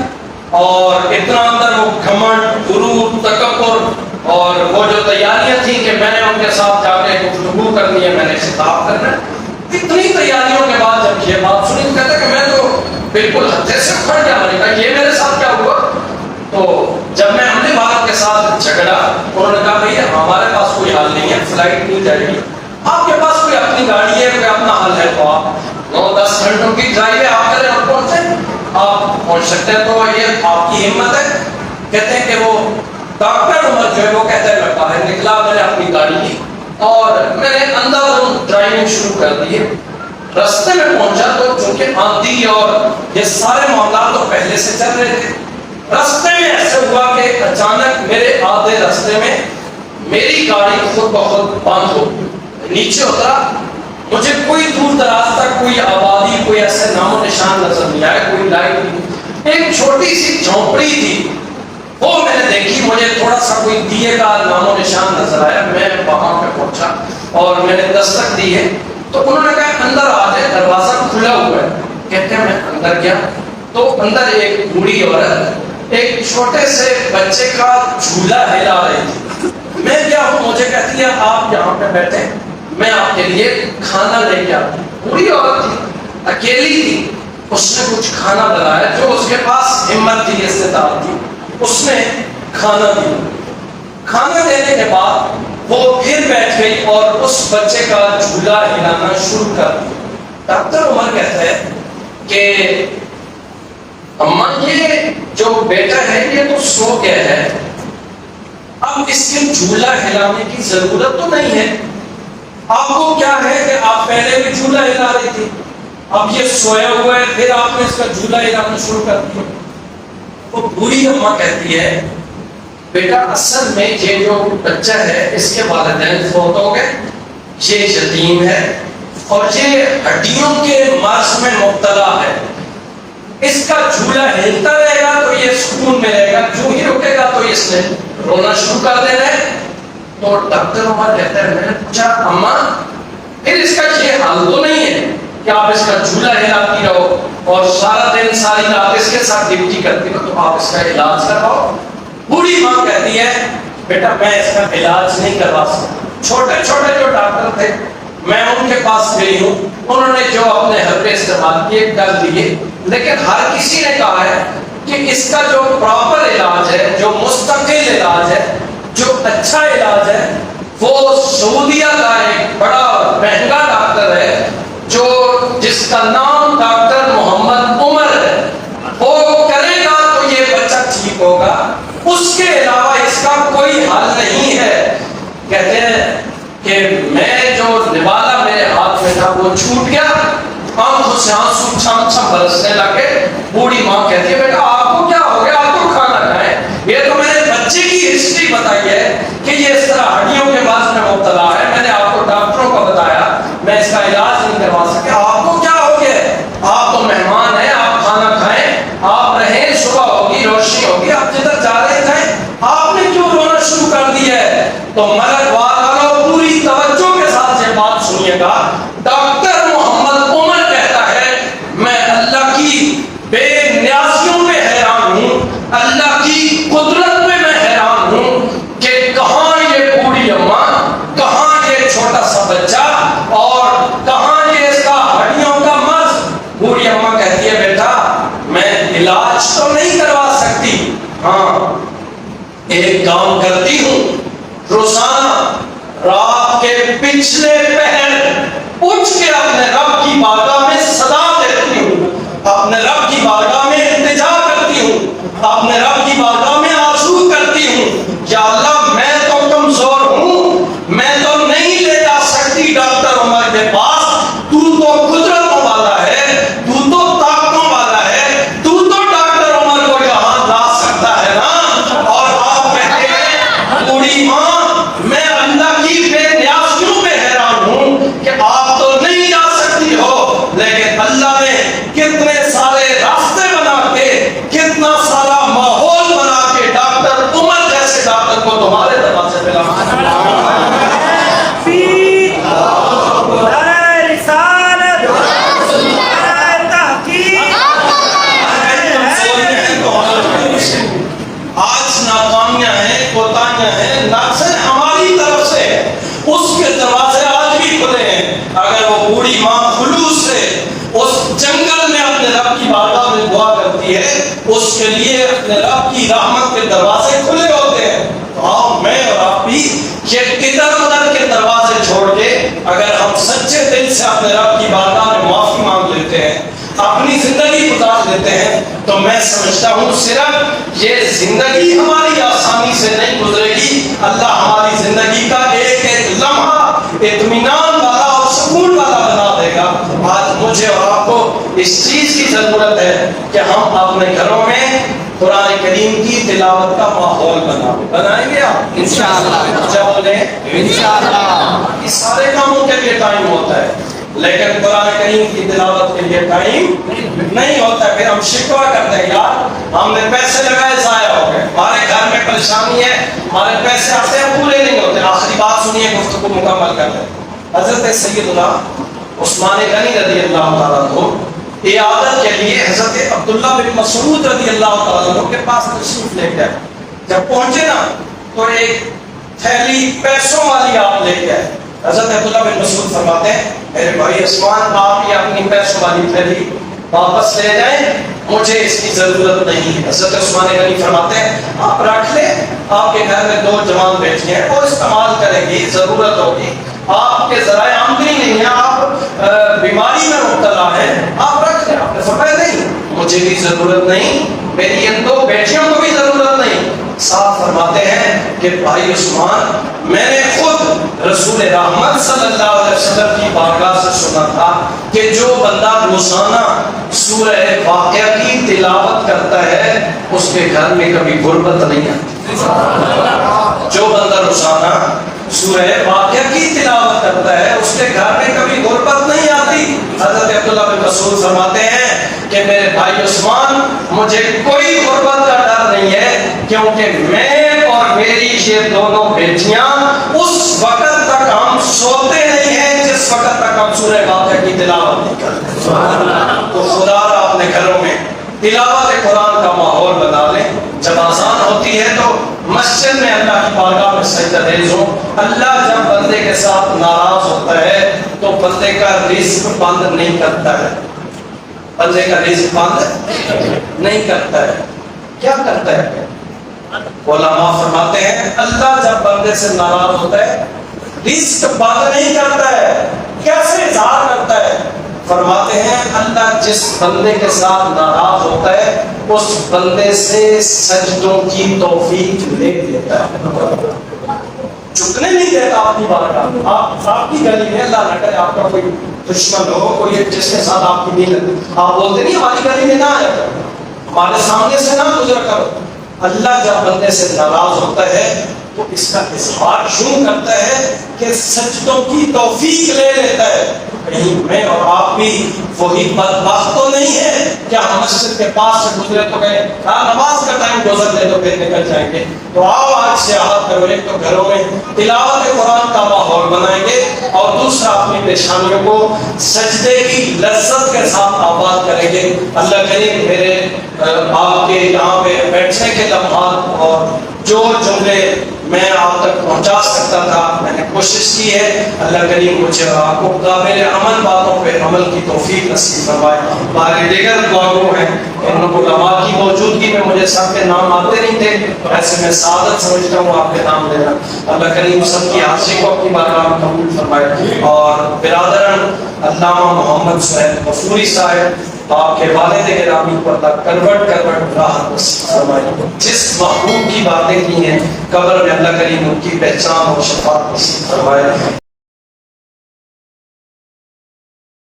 اور اتنا اندر وہ گھمنڈ، غرور، تکبر، اور وہ جو تیاریاں تھیں کہ میں نے ان کے ساتھ جا کے گفتگو کرنی ہے، میں نے خطاب کرنا ہے. اتنی تیاریوں کے بعد جب یہ بات سنی تو کہتا کہ میں تو بالکل ہتھے سے اکھڑ گیا. میں نے کہا یہ میرے ساتھ کیا ہوا؟ تو جب میں حملے بھارت کے ساتھ جھگڑا، انہوں نے کہا بھئی ہمارے پاس کوئی حل نہیں ہے، فلائٹ نہیں جائے گی، آپ کے پاس کوئی اپنی گاڑی ہے، کوئی اپنا حل ہے تو آپ 9-10 گھنٹوں کی ڈرائیو ہے، آپ کریں اور پہنچیں، آپ پہنچ سکتے ہیں. تو یہ آپ کی ہمت ہے. کہتے ہیں کہ وہ ڈاکٹر عمر جو ہے وہ کہتے ہیں میں باہر نکلا، میں نے اپنی گاڑی کی اور میں نے اندر ڈرائیونگ شروع کر دی. رستے میں پہنچا تو چونکہ آندھی اور یہ سارے معاملات تو پہلے سے چل رہے تھے. رستے میں ایسے ہوا کہ اچانک میرے آدھے رستے میں میری گاڑی خود بخود بند ہو گئی. نیچے اترا، مجھے کوئی دور دراز تک کوئی آبادی، کوئی ایسے نام و نشان نظر نہیں آیا، کوئی لائٹ نہیں. ایک چھوٹی سی جھونپڑی تھی وہ میں نے دیکھی، مجھے تھوڑا سا کوئی دیے کا نام و نشان نظر آیا. میں وہاں پہ پہنچا اور میں نے دستک دی ہے تو انہوں نے کہا اندر آ جائے، دروازہ کھلا ہوا ہے. کہتے ہیں میں اندر گیا تو اندر ایک بوڑھی عورت ایک چھوٹے سے بچے کا جھولا ہلا رہی تھی. میں کیا ہوں، مجھے کہتی ہے آپ یہاں پہ بیٹھے، میں آپ کے لیے کھانا لے کے آتی. بوڑھی عورت تھی، اکیلی تھی، اس نے کچھ کھانا بنایا، جو اس کے پاس ہمت تھی، استطاعت تھی، اس نے کھانا دیا. کھانا دینے کے بعد وہ پھر بیٹھ گئی اور اس بچے کا جھولا ہلانا شروع کر دیا. ڈاکٹر عمر کہتا ہے کہ اماں یہ جو بیٹا ہے یہ تو سو گیا ہے، اب اس کے جھولا ہلانے کی ضرورت تو نہیں ہے. آپ کو کیا ہے کہ آپ پہلے بھی جھولا ہلا رہی تھی، اب یہ سویا ہوا ہے پھر آپ نے اس کا جھولا ہلانا شروع کر دیا. وہ بوڑھی اماں کہتی ہے بیٹا اصل میں یہ جو بچہ ہے اس کے والدین فوت ہو گئے، یہ یتیم ہے اور یہ ہڈیوں کے مرض میں مبتلا ہے. اس کا جھولا ہلتا رہے گا تو یہ سکون میں رہے گا، جو ہی رکے گا تو اس نے رونا شروع کر دینا ہے. تو ڈاکٹر عمر کہتا ہے میں نے پوچھا اماں پھر اس کا یہ حل تو نہیں ہے کہ آپ اس کا جھولا ہلاتی رہو اور سارا دن ساری رات اس کے ساتھ ڈیوٹی کرتی ہو، تو آپ اس کا علاج کرواؤ. بوڑھی ماں کہتی ہے بیٹا میں اس کا علاج نہیں کروا سکتا. چھوٹے چھوٹے جو ڈاکٹر تھے میں ان کے پاس گئی ہوں، انہوں نے جو اپنے حربے استعمال کیے کر دیے، لیکن ہر کسی نے کہا ہے کہ اس کا جو پراپر علاج ہے، جو مستقل علاج ہے، جو اچھا علاج ہے، وہ سعودیہ کا ایک بڑا مہنگا ڈاکٹر ہے جو جس کا نام ڈاکٹر محمد عمر ہے. وہ کرے گا تو یہ بچہ ٹھیک ہوگا، اس کے علاوہ اس کا کوئی حل نہیں ہے. کہتے ہیں کہ میں جو نوالا میرے ہاتھ میں تھا وہ چھوٹ گیا، آنکھوں سے آنسو چھم چھم برسنے لگے. بوڑھی ماں کہتی ہے بیٹا آپ کو کیا ہو گیا، آپ تو کھانا کھائیں. یہ تو میں نے بچے کی ہسٹری بتائی ہے کہ یہ اس طرح ہڈیوں کے مرض میں مبتلا ہے، میں نے آپ کو ڈاکٹروں کو بتایا میں اس کا علاج نہیں کروا سکتا. آپ کو کیا ہو گیا، آپ تو مہمان ہیں، آپ کھانا کھائیں، آپ رہیں، صبح ہوگی روشنی ہوگی، آپ جدھر جا رہے تھے آپ نے کیوں رونا شروع کر دیا ہے. تو ملک والوں پوری توجہ کے ساتھ یہ بات سنیے گا. ڈاکٹر محمد عمر کہتا ہے میں اللہ کی بے نیازیوں پہ حیران ہوں، اللہ کی قدرت پہ میں حیران ہوں کہ کہاں یہ بوڑھی اماں، کہاں یہ چھوٹا سا بچہ اور کہاں یہ اس کا ہڈیوں کا مرض. بوڑھی اماں کہتی ہے بیٹا میں علاج تو نہیں کروا سکتی، ہاں ایک کام کرتی ہوں، روزانہ رات کے پچھلے پہر اٹھ کے اپنے رب کی بارگاہ میں صدا دیتی ہوں، اپنے رب کی بارگاہ میں التجا کرتی ہوں، اپنے رب کی بارگاہ میں آرزو کرتی ہوں یا اللہ میں تو کمزور ہوں، اس کے دروازے آج بھی کھلے ہیں. اگر وہ بوڑھی ماں خلوص سے اس جنگل میں اپنے رب کی بارگاہ میں دعا کرتی ہے، اس کے لیے اپنے رب کی رحمت کے دروازے کھلے ہوتے ہیں. تو آؤ میں اور آپ بھی یہ ادھر ادھر کے دروازے چھوڑ کے اگر ہم سچے دل سے اپنے رب کی بارگاہ میں معافی مانگ لیتے ہیں، اپنی زندگی گزار لیتے ہیں، تو میں سمجھتا ہوں صرف یہ زندگی ہماری آسانی سے نہیں گزرے گی، اللہ ہماری زندگی کا ایک ایک لمحہ اطمینان والا اور سکون والا بنا دے گا. آج مجھے اور آپ کو اس چیز کی ضرورت ہے کہ ہم اپنے گھروں میں قرآن کریم کی تلاوت کا ماحول بنائیں گے. آپ انشاءاللہ جب بولیں انشاءاللہ. یہ سارے کاموں کے لیے ٹائم ہوتا ہے لیکن قرآن کریم کی تلاوت کے لیے ٹائم نہیں ہوتا. پھر ہم شکوہ کرتے ہیں، یار ہم نے پیسے لگائے ضائع ہو گئے، ہمارے گھر میں پریشانی ہے، ہمارے پیسے آتے ہیں پورے نہیں ہوتے. آخری بات سنیے، گفتگو مکمل کر لیں. حضرت سیدنا عثمان غنی رضی اللہ تعالیٰ عنہ عیادت کے لیے حضرت عبداللہ بن مسعود رضی اللہ تعالیٰ عنہ کے پاس تشریف لے گئے. جب پہنچے نا تو ایک تھیلی پیسوں والی آپ لے گئے. حضرت عبداللہ بن مسعود فرماتے ہیں، میرے بھائی عثمان آپ یہ اپنی پیسوں والی تھیلی واپس لے جائیں، مجھے اس کی ضرورت نہیں ہے. حضرت عثمان غنی فرماتے ہیں آپ رکھ لیں، آپ کے گھر میں 2 جوان بیٹیاں ہیں وہ استعمال کریں گی، ضرورت ہوگی. آپ کے ذرائع آمدنی نہیں ہے، آپ بیماری میں مبتلا ہیں، آپ رکھ لیں. آپ نے فرمایا نہیں مجھے بھی ضرورت نہیں، میری ان 2 بیٹیوں کو بھی ضرورت نہیں. صاحب فرماتے ہیں کہ بھائی عثمان میں نے خود رسول رحمت صلی اللہ علیہ وسلم کی بارگاہ سے سنا تھا کہ جو بندہ روزانہ سورہ واقعہ کی تلاوت کرتا ہے اس کے گھر میں کبھی غربت نہیں آتی. جو بندہ روزانہ سورہ واقعہ کی تلاوت کرتا ہے اس کے گھر میں کبھی غربت نہیں آتی. حضرت عبداللہ بن مسعود فرماتے ہیں کہ میرے بھائی عثمان مجھے کوئی غربت کا ڈر نہیں ہے، کیونکہ میں اور میری یہ دونوں بیٹیاں اس وقت تک ہم سوتے نہیں ہیں جس وقت تک ہم سورہ واقعہ کی تلاوت نہیں کرتے. تو خدا را اپنے گھروں میں تلاوت قرآن کا ماحول بنا لیں. جب آزان ہوتی ہے تو مسجد میں اللہ کی بارگاہ میں سجدہ ریز ہو. اللہ جب بندے کے ساتھ ناراض ہوتا ہے تو بندے کا رزق بند نہیں کرتا ہے. بندے کا رزق بند نہیں کرتا ہے. کیا کرتا ہے؟ علماء فرماتے ہیں اللہ جب بندے سے ناراض ہوتا ہے رزق بند نہیں کرتا ہے. کیسے اظہار کرتا ہے؟ فرماتے ہیں اللہ جس بندے کے ساتھ ناراض ہوتا ہے اس بندے سے سجدوں کی توفیق لے لیتا ہے، چکنے نہیں دیتا اپنی بارگاہ. آپ کی گلی میں اللہ نہ کرے آپ کا کوئی دشمن ہو، کوئی جس کے ساتھ آپ کی نہیں، آپ بولتے نہیں ہماری گلی میں نہ آیا کرو، ہمارے سامنے سے نہ گزرا کرو. اللہ جب بندے سے ناراض ہوتا ہے تو اس کا اظہار یوں کرتا ہے کہ سجدوں کی توفیق لے لیتا ہے. کہیں میں اور آپ بھی وہی بدبخت تو نہیں ہے کہ ہم مسجد کے پاس سے گزرے تو کہیں نماز کا ٹائم گزر لے تو پھر نکل جائیں گے. تو آؤ آج سے عہد کرو، ایک تو گھروں میں تلاوت قرآن کا ماحول بنائیں گے اور دوسرا اپنی پیشانیوں کو سجدے کی لذت کے ساتھ آباد کریں گے. اللہ کریم میرے آپ کے یہاں پہ بیٹھنے کے لمحات اور جو جملے میں آپ تک پہنچا سکتا تھا میں نے کوشش کی ہے. اللہ کریم مجھے اور آپ کو قابل عمل باتوں پہ عمل کی توفیق نصیب فرمائے. ہمارے دیگر دعاؤں ہیں ان علماء کی موجودگی میں مجھے سب کے نام آتے نہیں تھے، ایسے میں سعادت سمجھتا ہوں آپ کے نام لینا. اللہ کریم سب کی حاضری کو اپنی بارگاہ میں قبول فرمائے. اور برادران علامہ محمد سہیل غفوری صاحب آپ کے والد گرامی کو اللہ کروٹ راحت نصیب فرمائے. جس محبوب کی باتیں کی ہیں قبر میں اللہ کریم ان کی پہچان اور شفاعت نصیب فرمائے.